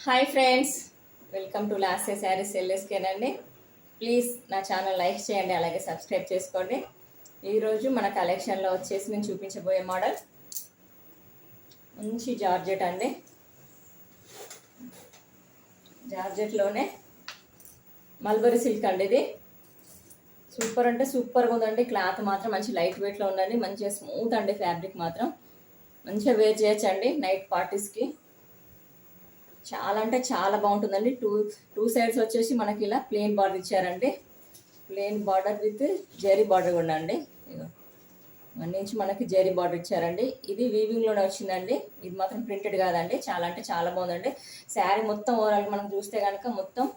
Hi friends, welcome to last saris ఎల్ఎస్కేనండి. Please నా channel like చేయండి, అలాగే సబ్స్క్రైబ్ చేసుకోండి. ఈరోజు మన కలెక్షన్లో వచ్చేసి నేను చూపించబోయే మోడల్ మంచి జార్జెట్ అండి. జార్జెట్లోనే మల్బరీ సిల్క్ అండి. ఇది సూపర్ అంటే సూపర్గా ఉందండి. క్లాత్ మాత్రం మంచి లైట్ వెయిట్లో ఉందండి. మంచిగా స్మూత్ అండి. ఫ్యాబ్రిక్ మాత్రం మంచిగా వేర్ చేయొచ్చండి నైట్ పార్టీస్కి. చాలా అంటే చాలా బాగుంటుందండి. టూ సైడ్స్ వచ్చేసి మనకి ఇలా ప్లెయిన్ బార్డర్ ఇచ్చారండి. Plain border with zari border కూడా అండి. వన్ ఇంచ్ మనకి జెరీ బార్డర్ ఇచ్చారండి. ఇది వీవింగ్లోనే వచ్చిందండి. ఇది మాత్రం ప్రింటెడ్ కాదండి. చాలా అంటే చాలా బాగుందండి. శారీ మొత్తం ఓవరాల్ మనం చూస్తే కనుక మొత్తం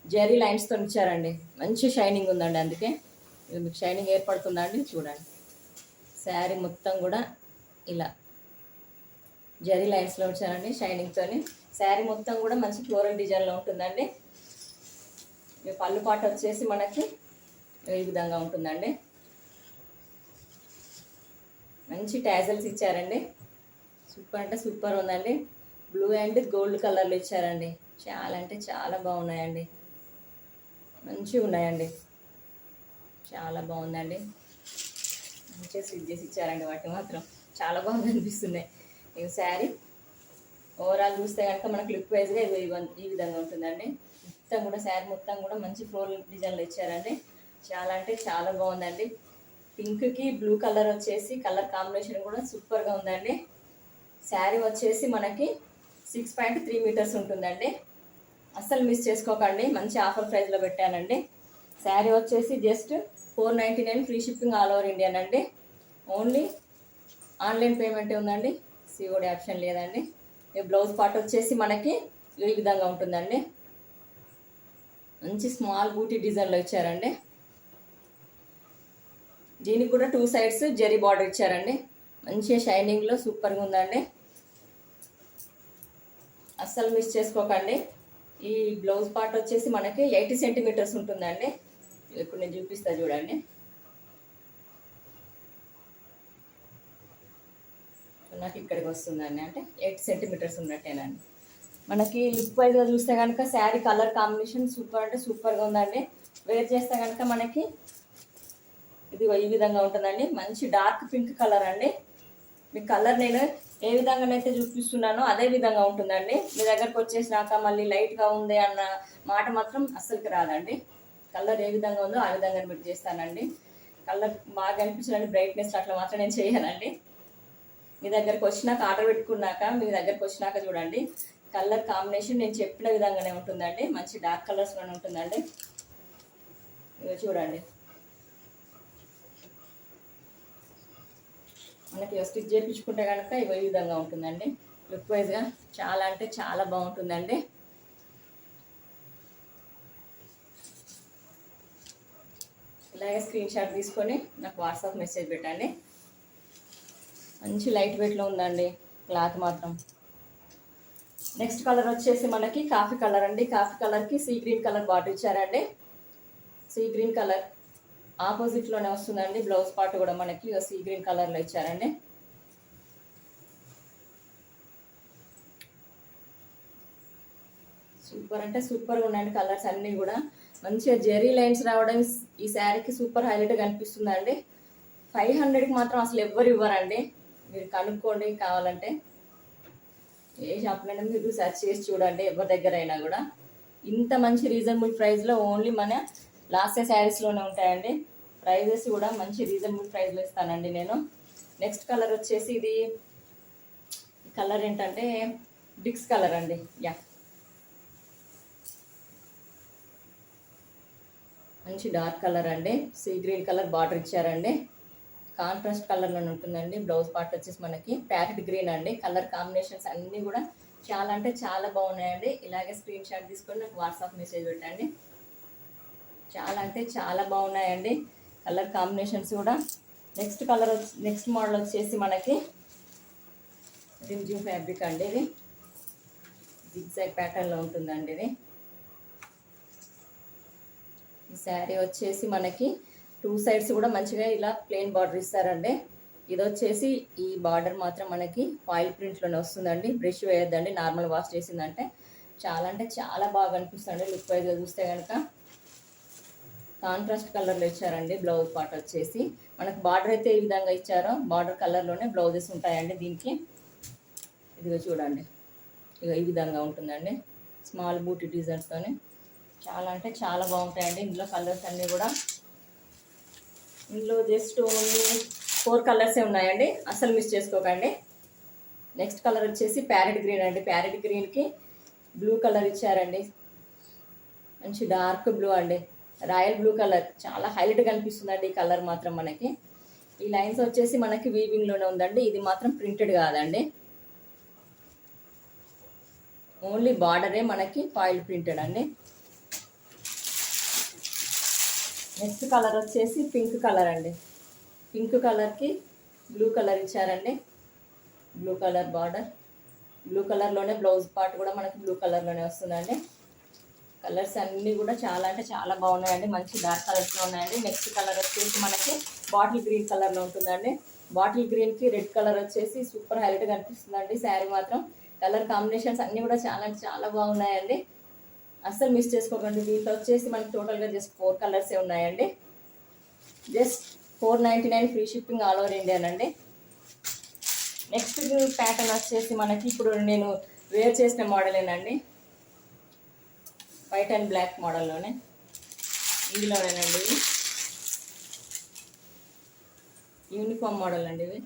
జెరీ లైన్స్తో ఇచ్చారండి. మంచి షైనింగ్ ఉందండి. అందుకే ఇది మీకు షైనింగ్ ఏర్పడుతుందండి. చూడండి, శారీ మొత్తం కూడా ఇలా జరీ లైన్స్లో వచ్చారండి షైనింగ్తోని. శారీ మొత్తం కూడా మంచి ఫ్లోరల్ డిజైన్లో ఉంటుందండి. పళ్ళు పాట వచ్చేసి మనకి ఈ విధంగా ఉంటుందండి. మంచి టాజల్స్ ఇచ్చారండి. సూపర్ అంటే సూపర్ ఉందండి. బ్లూ అండ్ గోల్డ్ కలర్లో ఇచ్చారండి. చాలా అంటే చాలా బాగున్నాయండి. మంచిగా ఉన్నాయండి. చాలా బాగుందండి. మంచిగా స్టిచ్ చేసి ఇచ్చారండి. వాటి మాత్రం చాలా బాగా అనిపిస్తున్నాయి. ఈ శారీ ఓవరాల్ చూస్తే కనుక మనకు లుక్ వైజ్గా ఈ విధంగా ఉంటుందండి. మొత్తం కూడా శారీ మొత్తం కూడా మంచి ఫ్లోరల్ డిజైన్లో ఇచ్చారండి. చాలా అంటే చాలా బాగుందండి. పింక్కి బ్లూ కలర్ వచ్చేసి కలర్ కాంబినేషన్ కూడా సూపర్గా ఉందండి. శారీ వచ్చేసి మనకి 6.3 మీటర్స్ ఉంటుందండి. అస్సలు మిస్ చేసుకోకండి. మంచి ఆఫర్ ప్రైస్లో పెట్టానండి. శారీ వచ్చేసి just 499 free shipping all over India అండి. ఓన్లీ ఆన్లైన్ పేమెంటే ఉందండి. సిఓడి ఆప్షన్ లేదండి. ఈ బ్లౌజ్ పార్ట్ వచ్చేసి మనకి ఈ విధంగా ఉంటుందండి. మంచి స్మాల్ బూటీ డిజైన్లో ఇచ్చారండి. దీనికి కూడా టూ సైడ్స్ జెరీ బార్డర్ ఇచ్చారండి. మంచిగా షైనింగ్లో సూపర్గా ఉందండి. అస్సలు మిస్ చేసుకోకండి. ఈ బ్లౌజ్ పార్ట్ వచ్చేసి మనకి 80 సెంటీమీటర్స్ ఉంటుందండి. ఇప్పుడు నేను చూపిస్తా చూడండి. నాకు ఇక్కడికి వస్తుందండి. అంటే 8 సెంటీమీటర్స్ ఉన్నట్టేనండి. మనకి లుక్ వైజ్గా చూస్తే కనుక శారీ కలర్ కాంబినేషన్ సూపర్ అంటే సూపర్గా ఉందండి. వేర్ చేస్తే కనుక మనకి ఇది ఈ విధంగా ఉంటుందండి. మంచి డార్క్ పింక్ కలర్ అండి. మీ కలర్ నేను ఏ విధంగానైతే చూపిస్తున్నానో అదే విధంగా ఉంటుందండి. మీ దగ్గరకు వచ్చేసినాక మళ్ళీ లైట్గా ఉంది అన్న మాట మాత్రం అస్సలుకి రాదండి. కలర్ ఏ విధంగా ఉందో ఆ విధంగా మీరు చేస్తానండి. కలర్ బాగా అనిపించాలండి. బ్రైట్నెస్ అట్లా మాత్రం నేను చేయనండి. మీ దగ్గరకు వచ్చినాక ఆర్డర్ పెట్టుకున్నాక మీ దగ్గరకు వచ్చినాక చూడండి, కలర్ కాంబినేషన్ నేను చెప్పిన విధంగానే ఉంటుందండి. మంచి డార్క్ కలర్స్లోనే ఉంటుందండి. ఇవి చూడండి, మనకి స్టిచ్ చేయించుకుంటే కనుక ఇవి ఈ విధంగా ఉంటుందండి. లుక్ వైజ్గా చాలా అంటే చాలా బాగుంటుందండి. ఇలాగే స్క్రీన్ షాట్ తీసుకొని నాకు వాట్సాప్ మెసేజ్ పెట్టండి. మంచి లైట్ వెయిట్లో ఉందండి క్లాత్ మాత్రం. నెక్స్ట్ కలర్ వచ్చేసి మనకి కాఫీ కలర్ అండి. కాఫీ కలర్కి సీ గ్రీన్ కలర్ బార్డర్ ఇచ్చారండి. సీ గ్రీన్ కలర్ ఆపోజిట్లోనే వస్తుందండి. బ్లౌజ్ పార్ట్ కూడా మనకి సీ గ్రీన్ కలర్లో ఇచ్చారండి. సూపర్ అంటే సూపర్గా ఉన్నాయండి. కలర్స్ అన్నీ కూడా మంచిగా జెరీ లైన్స్ రావడం ఈ శారీకి సూపర్ హైలైట్గా కనిపిస్తుందండి. 500కి మాత్రం అసలు ఎవ్వరు ఇవ్వరండి. మీరు కనుక్కోండి కావాలంటే. ఏ షాప్లోనే మీరు సెర్చ్ చేసి చూడండి. ఎవరి దగ్గర అయినా కూడా ఇంత మంచి రీజనబుల్ ప్రైస్లో ఓన్లీ మన లాస్ట్ శారీస్లోనే ఉంటాయండి. ప్రైజెస్ కూడా మంచి రీజనబుల్ ప్రైస్లో ఇస్తానండి నేను. నెక్స్ట్ కలర్ వచ్చేసి ఇది కలర్ ఏంటంటే బ్రిక్స్ కలర్ అండి. మంచి డార్క్ కలర్ అండి. సీ గ్రీన్ కలర్ బార్డర్ ఇచ్చారండి. కాంట్రాస్ట్ కలర్లో ఉంటుందండి. బ్లౌజ్ పార్ట్ వచ్చేసి మనకి ప్యారెట్ గ్రీన్ అండి. కలర్ కాంబినేషన్స్ అన్నీ కూడా చాలా అంటే చాలా బాగున్నాయండి. ఇలాగే స్క్రీన్ షాట్ తీసుకొని నాకు వాట్సాప్ మెసేజ్ పెట్టండి. చాలా అంటే చాలా బాగున్నాయండి కలర్ కాంబినేషన్స్ కూడా. నెక్స్ట్ మోడల్ వచ్చేసి మనకి జిమ్జిమ్ ఫ్యాబ్రిక్ అండి. ఇది జిగ్జాగ్ ప్యాటర్న్లో ఉంటుందండి. ఇది ఈ శారీ వచ్చేసి మనకి టూ సైడ్స్ కూడా మంచిగా ఇలా ప్లెయిన్ బార్డర్ ఇస్తారండి. ఇది వచ్చేసి ఈ బార్డర్ మాత్రం మనకి ఫాయిల్ ప్రింట్లోనే వస్తుందండి. బ్రష్ వేయొద్దండి, నార్మల్ వాష్ చేసిందంటే చాలా అంటే చాలా బాగా అనిపిస్తుంది లుక్ వైజ్గా చూస్తే కనుక. కాంట్రాస్ట్ కలర్లో ఇచ్చారండి బ్లౌజ్ పార్ట్ వచ్చేసి. మనకు బార్డర్ అయితే ఈ విధంగా ఇచ్చారో బార్డర్ కలర్లోనే బ్లౌజెస్ ఉంటాయండి దీనికి. ఇదిగో చూడండి, ఇక ఈ విధంగా ఉంటుందండి స్మాల్ బూటీ డిజైన్స్తోని. చాలా అంటే చాలా బాగుంటాయండి. ఇందులో కలర్స్ అన్నీ కూడా, ఇందులో జస్ట్ ఓన్లీ 4 కలర్సే ఉన్నాయండి, అసలు మిస్ చేసుకోకండి. నెక్స్ట్ కలర్ వచ్చేసి ప్యారెట్ గ్రీన్ అండి. ప్యారెట్ గ్రీన్కి బ్లూ కలర్ ఇచ్చారండి, మంచి డార్క్ బ్లూ అండి, రాయల్ బ్లూ కలర్. చాలా హైలైట్గా కనిపిస్తుందండి ఈ కలర్ మాత్రం మనకి. ఈ లైన్స్ వచ్చేసి మనకి వీవింగ్లోనే ఉందండి, ఇది మాత్రం ప్రింటెడ్ కాదండి, ఓన్లీ బార్డరే మనకి ఫాయిల్ ప్రింటెడ్ అండి. నెక్స్ట్ కలర్ వచ్చేసి పింక్ కలర్ అండి. పింక్ కలర్కి బ్లూ కలర్ ఇచ్చారండి, బ్లూ కలర్ బార్డర్, బ్లూ కలర్లోనే బ్లౌజ్ పార్ట్ కూడా మనకి బ్లూ కలర్లోనే వస్తుందండి. కలర్స్ అన్నీ కూడా చాలా అంటే చాలా బాగున్నాయండి, మంచి డార్క్ కలర్స్లో ఉన్నాయండి. నెక్స్ట్ కలర్ వచ్చేసి మనకి బాటిల్ గ్రీన్ కలర్లో ఉంటుందండి. బాటిల్ గ్రీన్కి రెడ్ కలర్ వచ్చేసి సూపర్ హైలైట్గా అనిపిస్తుందండి శారీ మాత్రం. కలర్ కాంబినేషన్స్ అన్నీ కూడా చాలా అంటే చాలా బాగున్నాయండి, అస్సలు మిస్ చేసుకోకండి. దీంట్లో వచ్చేసి మనకి టోటల్గా జస్ట్ 4 కలర్సే ఉన్నాయండి. Just 499 free shipping all over ఇండియానండి. నెక్స్ట్ ప్యాటర్న్ వచ్చేసి మనకి ఇప్పుడు నేను వేర్ చేసిన మోడలేనండి, వైట్ అండ్ బ్లాక్ మోడల్లోనే. ఇందులోనేనండి ఇవి యూనిఫామ్ మోడల్ అండి. ఇవి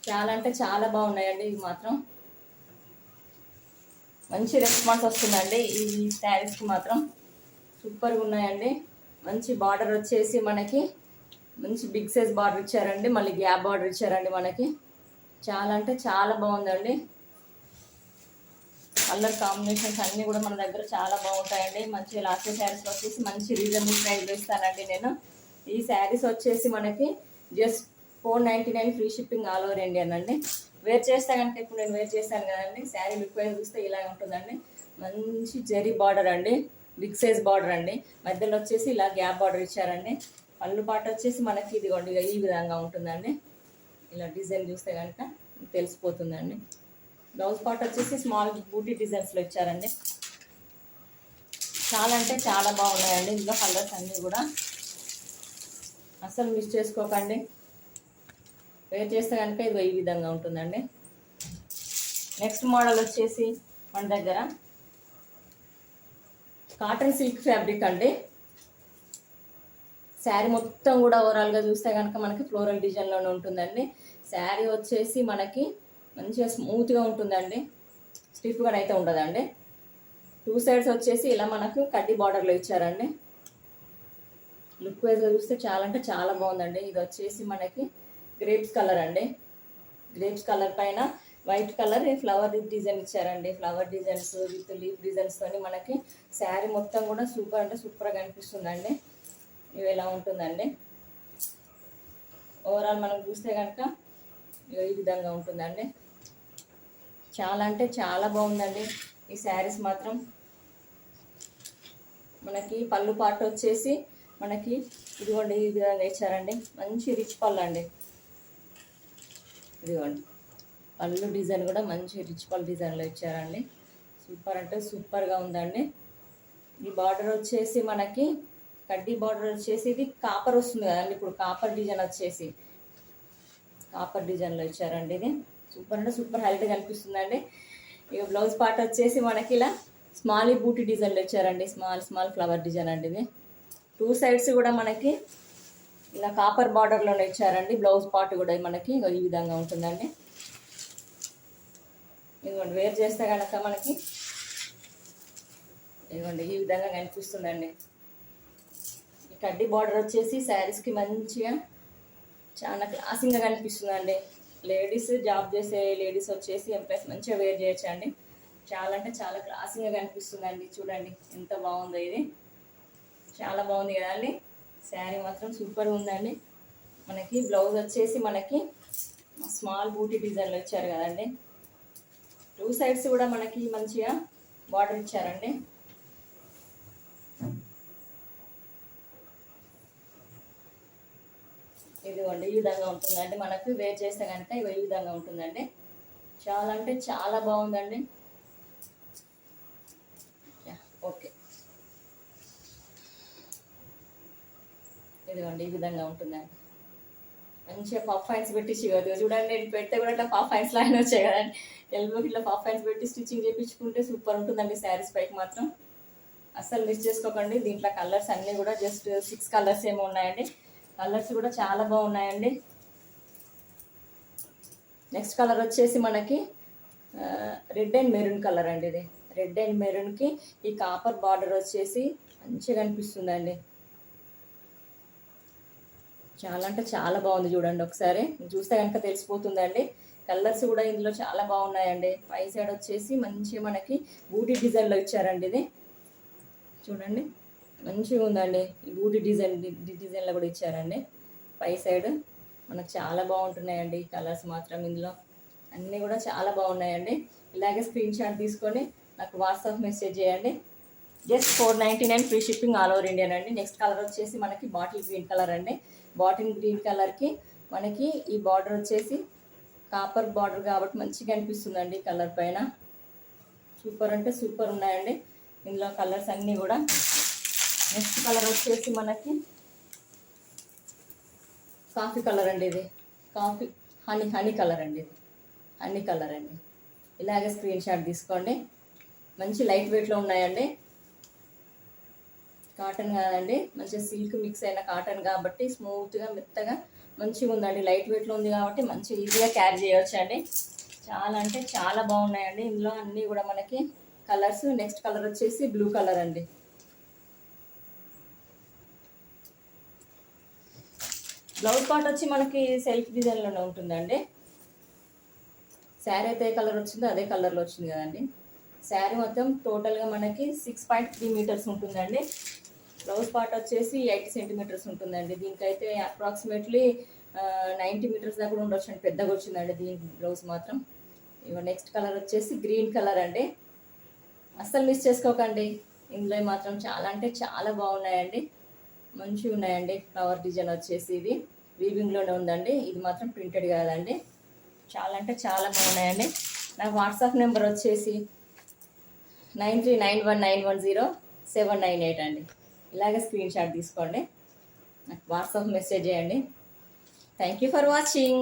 చాలా అంటే చాలా బాగున్నాయండి, ఇవి మాత్రం మంచి రెస్పాన్స్ వస్తుందండి ఈ శారీస్కి మాత్రం. సూపర్గా ఉన్నాయండి. మంచి బార్డర్ వచ్చేసి మనకి మంచి బిగ్ సైజ్ బార్డర్ ఇచ్చారండి, మళ్ళీ గ్యాప్ బార్డర్ ఇచ్చారండి మనకి. చాలా అంటే చాలా బాగుందండి. కలర్ కాంబినేషన్స్ అన్నీ కూడా మన దగ్గర చాలా బాగుంటాయండి. మంచి లాస్ట్ శారీస్ వచ్చేసి మంచి రీజనబుల్ ప్రైస్లో ఇస్తానండి నేను. ఈ శారీస్ వచ్చేసి మనకి just 499 free shipping all over ఇండియానండి. వేర్ చేస్తే కనుక ఇప్పుడు నేను వేర్ చేస్తాను కదండి, శారీ లుక్ వైజ్ చూస్తే ఇలా ఉంటుందండి. మంచి జరీ బార్డర్ అండి, బిగ్ సైజ్ బార్డర్ అండి, మధ్యలో వచ్చేసి ఇలా గ్యాప్ బార్డర్ ఇచ్చారండి. పళ్ళు పాట వచ్చేసి మనకి ఇదిగోండి ఈ విధంగా ఉంటుందండి. ఇలా డిజైన్ చూస్తే కనుక తెలిసిపోతుందండి. బ్లౌజ్ పార్ట్ వచ్చేసి స్మాల్ బూటీ డిజైన్స్లో ఇచ్చారండి. చాలా అంటే చాలా బాగున్నాయండి. ఇందులో కలర్స్ అన్నీ కూడా అస్సలు మిస్ చేసుకోకండి. వేర్ చేస్తే కనుక ఇది ఈ విధంగా ఉంటుందండి. నెక్స్ట్ మోడల్ వచ్చేసి మన దగ్గర కాటన్ సిల్క్ ఫ్యాబ్రిక్ అండి. శారీ మొత్తం కూడా ఓవరాల్గా చూస్తే కనుక మనకి ఫ్లోరల్ డిజైన్లోనే ఉంటుందండి. శారీ వచ్చేసి మనకి మంచిగా స్మూత్గా ఉంటుందండి, స్టిఫ్గా అయితే ఉండదండి. 2 సైడ్స్ వచ్చేసి ఇలా మనకు కడ్డీ బార్డర్లో ఇచ్చారండి. లుక్ వైజ్గా చూస్తే చాలా అంటే చాలా బాగుందండి. ఇది వచ్చేసి మనకి గ్రేప్స్ కలర్ అండి. గ్రేప్స్ కలర్ పైన వైట్ కలర్ ఫ్లవర్ డిజైన్ ఇచ్చారండి. ఫ్లవర్ డిజైన్స్ విత్ లీఫ్ డిజైన్స్తో మనకి శారీ మొత్తం కూడా సూపర్ అంటే సూపర్గా అనిపిస్తుందండి. ఇవి ఎలా ఉంటుందండి ఓవరాల్ మనం చూస్తే కనుక ఈ విధంగా ఉంటుందండి. చాలా అంటే చాలా బాగుందండి ఈ శారీస్ మాత్రం. మనకి పళ్ళు పాటు వచ్చేసి మనకి ఇదిగోండి ఈ విధంగా ఇచ్చారండి, మంచి రిచ్ పళ్ళు అండి. ఇదిగోండి పళ్ళు డిజైన్ కూడా మంచి రిచ్ పళ్ళు డిజైన్లో ఇచ్చారండి. సూపర్ అంటే సూపర్గా ఉందండి. ఈ బార్డర్ వచ్చేసి మనకి కడ్డీ బార్డర్ వచ్చేసి ఇది కాపర్ వస్తుంది కదండి, ఇప్పుడు కాపర్ డిజైన్ వచ్చేసి కాపర్ డిజైన్లో ఇచ్చారండి. ఇది సూపర్ అంటే సూపర్ హైలైట్గా కనిపిస్తుందండి. ఇక బ్లౌజ్ పార్ట్ వచ్చేసి మనకి ఇలా స్మాల్ బూటీ డిజైన్లో ఇచ్చారండి, స్మాల్ ఫ్లవర్ డిజైన్ అండి. ఇది 2 సైడ్స్ కూడా మనకి ఇలా కాపర్ బార్డర్లోనే ఇచ్చారండి. బ్లౌజ్ పార్ట్ కూడా మనకి ఈ విధంగా ఉంటుందండి. ఇదిగోండి వేర్ చేస్తే కనుక మనకి ఇదిగోండి ఈ విధంగా కనిపిస్తుందండి. ఈ కడ్డీ బార్డర్ వచ్చేసి శారీస్కి మంచిగా చాలా క్లాసింగ్గా కనిపిస్తుందండి. లేడీస్ జాబ్ చేసే లేడీస్ వచ్చేసి ఎంప్లాయీస్ మంచిగా వేర్ చేయొచ్చండి. చాలా అంటే చాలా క్లాసింగ్గా కనిపిస్తుందండి. చూడండి ఎంత బాగుందో, ఇది చాలా బాగుంది కదండి. శారీ మాత్రం సూపర్గా ఉందండి. మనకి బ్లౌజ్ వచ్చేసి మనకి స్మాల్ బూటీ డిజైన్లో ఇచ్చారు కదండి. 2 సైడ్స్ కూడా మనకి మంచిగా బార్డర్ ఇచ్చారండి. ఇదిగోండి ఈ విధంగా ఉంటుందండి. మనకు వేర్ చేస్తే కనుక ఈ విధంగా ఉంటుందండి. చాలా అంటే చాలా బాగుందండి. ఇదిగోండి ఈ విధంగా ఉంటుందండి. మంచిగా పఫ్ హ్యాండ్స్ పెట్టి చూడండి, నేను పెడితే కూడా ఇట్లా పఫ్ హ్యాండ్స్ లాగానే వచ్చాయి కదండి. ఎల్బోకి ఇట్లా పఫ్ హ్యాండ్స్ పెట్టి స్టిచ్చింగ్ చేయించుకుంటే సూపర్ ఉంటుందండి శారీస్ పైకి మాత్రం. అస్సలు మిస్ చేసుకోకండి. దీంట్లో కలర్స్ అన్నీ కూడా జస్ట్ 6 కలర్స్ ఏమో ఉన్నాయండి. కలర్స్ కూడా చాలా బాగున్నాయండి. నెక్స్ట్ కలర్ వచ్చేసి మనకి రెడ్ అండ్ మెరూన్ కలర్ అండి. ఇది రెడ్ అండ్ మెరూన్కి ఈ కాపర్ బార్డర్ వచ్చేసి మంచిగా అనిపిస్తుందండి. చాలా అంటే చాలా బాగుంది. చూడండి ఒకసారి చూస్తే కనుక తెలిసిపోతుందండి. కలర్స్ కూడా ఇందులో చాలా బాగున్నాయండి. పై సైడ్ వచ్చేసి మంచిగా మనకి బూటీ డిజైన్లో ఇచ్చారండి. ఇది చూడండి మంచిగా ఉందండి. ఈ బూటీ డిజైన్లో కూడా ఇచ్చారండి. పై సైడ్ మనకు చాలా బాగుంటున్నాయండి ఈ కలర్స్ మాత్రం. ఇందులో అన్నీ కూడా చాలా బాగున్నాయండి. ఇలాగే స్క్రీన్ షాట్ తీసుకొని నాకు వాట్సాప్ మెసేజ్ చేయండి. Just 499 free shipping all over India అండి. నెక్స్ట్ కలర్ వచ్చేసి మనకి బాటిల్ గ్రీన్ కలర్ అండి. బాటిల్ గ్రీన్ కలర్కి మనకి ఈ బార్డర్ వచ్చేసి కాపర్ బార్డర్ కాబట్టి మంచిగా అనిపిస్తుందండి కలర్ పైన. సూపర్ అంటే సూపర్ ఉన్నాయండి ఇందులో కలర్స్ అన్నీ కూడా. నెక్స్ట్ కలర్ వచ్చేసి మనకి కాఫీ కలర్ అండి. ఇది కాఫీ హనీ కలర్ అండి. ఇది హనీ కలర్ అండి. ఇలాగే స్క్రీన్ షాట్ తీసుకోండి. మంచి లైట్ వెయిట్లో ఉన్నాయండి. కాటన్ కాదండి, మంచిగా సిల్క్ మిక్స్ అయిన కాటన్ కాబట్టి స్మూత్గా మెత్తగా మంచిగా ఉందండి. లైట్ వెయిట్లో ఉంది కాబట్టి మంచిగా ఈజీగా క్యారీ చేయవచ్చు అండి. చాలా అంటే చాలా బాగున్నాయండి. ఇందులో అన్నీ కూడా మనకి కలర్స్. నెక్స్ట్ కలర్ వచ్చేసి బ్లూ కలర్ అండి. బ్లౌజ్ పార్ట్ వచ్చి మనకి సెల్ఫ్ డిజైన్లోనే ఉంటుందండి. శారీ అయితే ఏ కలర్ వచ్చిందో అదే కలర్లో వచ్చింది కదండి. శారీ మొత్తం టోటల్గా మనకి 6.3 మీటర్స్ ఉంటుందండి. బ్లౌజ్ పార్ట్ వచ్చేసి 80 సెంటీమీటర్స్ ఉంటుందండి. దీనికైతే అప్రాక్సిమేట్లీ 90 మీటర్స్ దాకా కూడా ఉండొచ్చు అండి. పెద్దగా వచ్చిందండి దీని బ్లౌజ్ మాత్రం. ఇవ నెక్స్ట్ కలర్ వచ్చేసి గ్రీన్ కలర్ అండి. అస్సలు మిస్ చేసుకోకండి. ఇందులో మాత్రం చాలా అంటే చాలా బాగున్నాయండి. మంచిగా ఉన్నాయండి. ఫ్లవర్ డిజైన్ వచ్చేసి ఇది వీవింగ్లోనే ఉందండి. ఇది మాత్రం ప్రింటెడ్ కాదండి. చాలా అంటే చాలా బాగున్నాయండి. నా వాట్సాప్ నెంబర్ వచ్చేసి 9391910798 అండి. ఇలాగే స్క్రీన్ షాట్ తీసుకోండి, నాకు వాట్సాప్ మెసేజ్ చేయండి. Thank you for watching.